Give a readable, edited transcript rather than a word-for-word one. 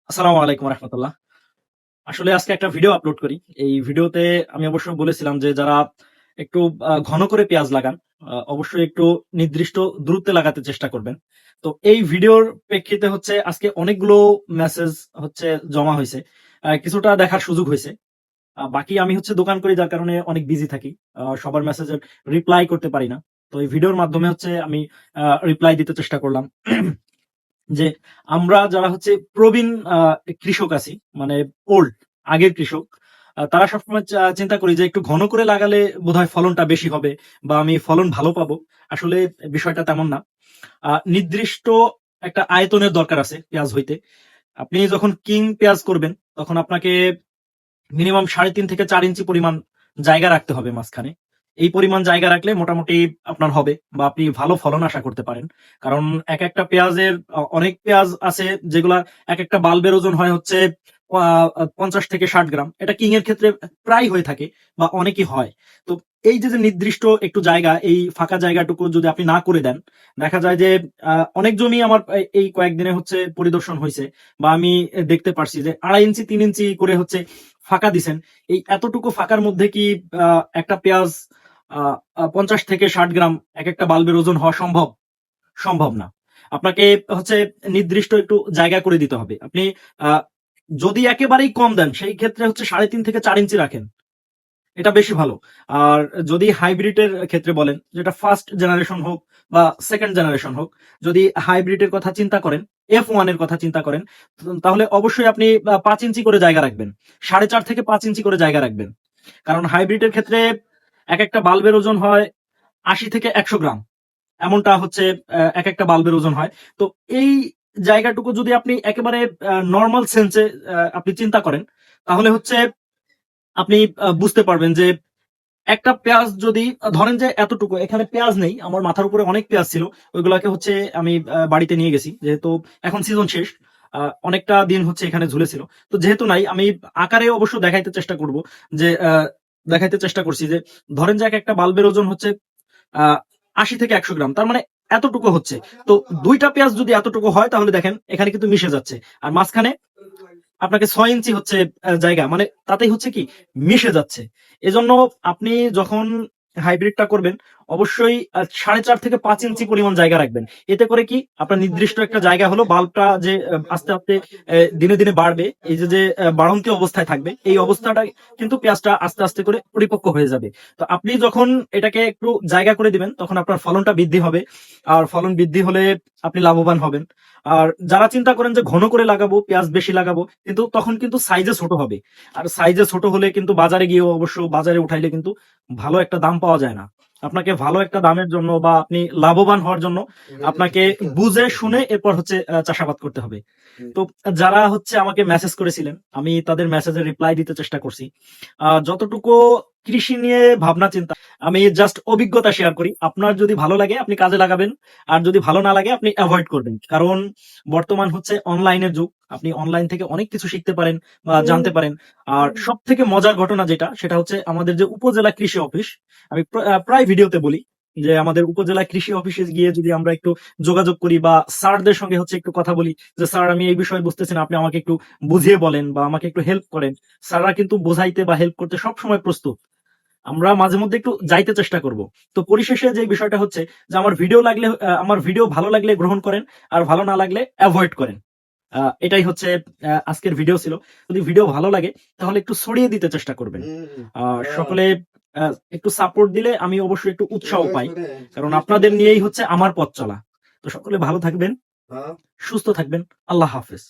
আসসালামু আলাইকুম রহমতুল্লাহ। আসলে আজকে একটা ভিডিও আপলোড করি। এই ভিডিওতে আমি অবশ্য বলেছিলাম যে যারা একটু ঘন করে পেঁয়াজ লাগান, অবশ্যই একটু নির্দিষ্ট দূরত্বে লাগাতে চেষ্টা করবেন। তো এই ভিডিওর প্রেক্ষিতে হচ্ছে আজকে অনেকগুলো মেসেজ হচ্ছে জমা হইছে। কিছুটা দেখার সুযোগ হইছে। বাকি আমি হচ্ছে দোকান করি যার কারণে অনেক বিজি থাকি। সবার মেসেজের রিপ্লাই করতে পারি না। তো এই ভিডিওর মাধ্যমে হচ্ছে আমি রিপ্লাই দিতে চেষ্টা করলাম। যে আমরা যারা হচ্ছে প্রবীণ কৃষক আছি, মানে ওল্ড আগের কৃষক, তারা সবসময় চিন্তা করি যে একটু ঘন করে লাগালে বোধহয় ফলনটা বেশি হবে বা আমি ফলন ভালো পাবো। আসলে বিষয়টা তেমন না। নির্দিষ্ট একটা আয়তনের দরকার আছে পেঁয়াজ হইতে। আপনি যখন কিং পেঁয়াজ করবেন তখন আপনাকে মিনিমাম ৩.৫ থেকে ৪ ইঞ্চি পরিমাণ জায়গা রাখতে হবে মাঝখানে। এই পরিমাণ জায়গা রাখলে মোটামুটি আপনার হবে বা আপনি ভালো ফলন আশা করতে পারেন। কারণ একেকটা পেঁয়াজের অনেক পেঁয়াজ আছে যেগুলা একেকটা বাল্বের ওজন হয় হচ্ছে ৫০ থেকে ৬০ গ্রাম। এটা কিং এর ক্ষেত্রে প্রায় হয়ে থাকে বা অনেকই হয়। তো এই যে নির্দিষ্ট একটু জায়গা, এই ফাঁকা জায়গাটুকু যদি আপনি না করে দেন, দেখা যায় যে অনেক জমি আমার এই কয়েকদিনে হচ্ছে পরিদর্শন হইছে বা আমি দেখতে পারছি যে ২.৫ ইঞ্চি ৩ ইঞ্চি করে হচ্ছে ফাঁকা দিছেন। এই এতটুকু ফাঁকার মধ্যে কি একটা পেঁয়াজ ৫০ থেকে ৬০ গ্রাম একেকটা বাল্বের ওজন হওয়া সম্ভব? সম্ভব না। আপনাকে হচ্ছে নির্দিষ্ট একটু জায়গা করে দিতে হবে। আপনি আ যদি একেবারেই কম দেন সেই ক্ষেত্রে হচ্ছে ৩.৫ থেকে ৪ ইঞ্চি রাখেন। এটা বেশি ভালো। আর যদি হাইব্রিড এর ক্ষেত্রে বলেন, যেটা ফার্স্ট জেনারেশন হোক বা সেকেন্ড জেনারেশন হোক, যদি হাইব্রিড এর কথা চিন্তা করেন, F1 এর কথা চিন্তা করেন, তাহলে অবশ্যই আপনি ৫ ইঞ্চি করে জায়গা রাখবেন। ৪.৫ থেকে ৫ ইঞ্চি করে জায়গা রাখবেন। কারণ হাইব্রিড এর ক্ষেত্রে একেকটা বাল্বের ওজন হয় ৮০ থেকে ১০০ গ্রাম। এমনটা হচ্ছে একেকটা বাল্বের ওজন হয়। তো এই জায়গাটুকু যদি আপনি একেবারে নরমাল সেন্সে আপনি চিন্তা করেন, তাহলে হচ্ছে আপনি বুঝতে পারবেন যে একটা পেঁয়াজ যদি ধরেন যে এতটুকু এখানে পেঁয়াজ নেই, আমার মাথার উপরে অনেক পেঁয়াজ ছিল, ওইগুলাকে হচ্ছে আমি বাড়িতে নিয়ে গেছি যেহেতু এখন সিজন শেষ। অনেকটা দিন হচ্ছে এখানে ঝুলেছিল। তো যেহেতু নাই, আমি আকারে অবশ্য দেখাইতে চেষ্টা করব যে দেখাইতে চেষ্টা করছি যে ধরেন যে একটা বাল্বের ওজন হচ্ছে ৮০ থেকে ১০০ গ্রাম, তার মানে এতটুকু হচ্ছে। তো দুইটা পেঁয়াজ যদি এতটুকু হয় তাহলে দেখেন এখানে কিন্তু মিশে যাচ্ছে। আর মাঝখানে আপনাকে ৬ ইঞ্চি হচ্ছে জায়গা, মানে তাতেই হচ্ছে কি মিশে যাচ্ছে। এজন্য আপনি যখন হাইব্রিডটা করবেন অবশ্যই ৪.৫ থেকে ৫ ইঞ্চি পরিমাণ জায়গা রাখবেন। এতে করে কি আপনার নির্দিষ্ট একটা জায়গা হলো, বাল্বটা যে আস্তে, আস্তে দিনে, দিনে বাড়বে। এই যে বাড়ন্ত অবস্থায় থাকবে, এই অবস্থাটা কিন্তু পেঁয়াজটা আস্তে, আস্তে করে পরিপক্ক হয়ে যাবে। তো আপনি যখন এটাকে একটু জায়গা করে দিবেন তখন আপনার ফলনটা বৃদ্ধি হবে। আর ফলন বৃদ্ধি হলে আপনি লাভবান হবেন। আর যারা চিন্তা করেন যে ঘন করে লাগাবো, পেঁয়াজ বেশি লাগাবো, কিন্তু তখন কিন্তু সাইজে ছোট হবে। আর সাইজে ছোট হলে কিন্তু বাজারে গিয়েও অবশ্য বাজারে উঠাইলে কিন্তু ভালো একটা দাম পাওয়া যায় না। আপনাকে ভালো একটা দামের জন্য বা আপনি লাভবান হওয়ার জন্য আপনাকে বুঝে শুনে এরপর হচ্ছে চাষাবাদ করতে হবে। তো যারা হচ্ছে আমাকে মেসেজ করেছিলেন, আমি তাদের মেসেজের রিপ্লাই দিতে চেষ্টা করছি। যতটুকু কৃষি নিয়ে ভাবনা চিন্তা, আমি জাস্ট অভিজ্ঞতা শেয়ার করি। আপনার যদি ভালো লাগে আপনি কাজে লাগাবেন। আর যদি ভালো না লাগে আপনি এভয়েড করবেন। কারণ বর্তমান হচ্ছে অনলাইনের যুগ। আপনি অনলাইন থেকে অনেক কিছু শিখতে পারেন বা জানতে পারেন। আর সবথেকে মজার ঘটনা যেটা, সেটা হচ্ছে আমাদের যে উপজেলা কৃষি অফিস, আমি প্রায় ভিডিওতে বলি যে আমাদের উপজেলা কৃষি অফিসে গিয়ে যদি আমরা একটু যোগাযোগ করি বা স্যারদের সঙ্গে হচ্ছে একটু কথা বলি যে স্যার আমি এই বিষয়ে বুঝতেছি না, আপনি আমাকে একটু বুঝিয়ে বলেন বা আমাকে একটু হেল্প করেন। স্যাররা কিন্তু বোঝাইতে বা হেল্প করতে সবসময় প্রস্তুত। আমরা মাঝে মধ্যে একটু যাইতে চেষ্টা করব। তো পরিশেষে যে বিষয়টা হচ্ছে যে আমার ভিডিও ভালো লাগলে গ্রহণ করেন, আর ভালো না লাগলে অ্যাভয়েড করেন। এটাই হচ্ছে আজকের ভিডিও ছিল। যদি ভিডিও ভালো লাগে তাহলে একটু ছড়িয়ে দিতে চেষ্টা করবেন। সকলে একটু সাপোর্ট দিলে আমি অবশ্যই একটু উৎসাহ পাই। কারণ আপনাদের নিয়েই হচ্ছে আমার পথ চলা। তো সকলে ভালো থাকবেন, সুস্থ থাকবেন। আল্লাহ হাফেজ।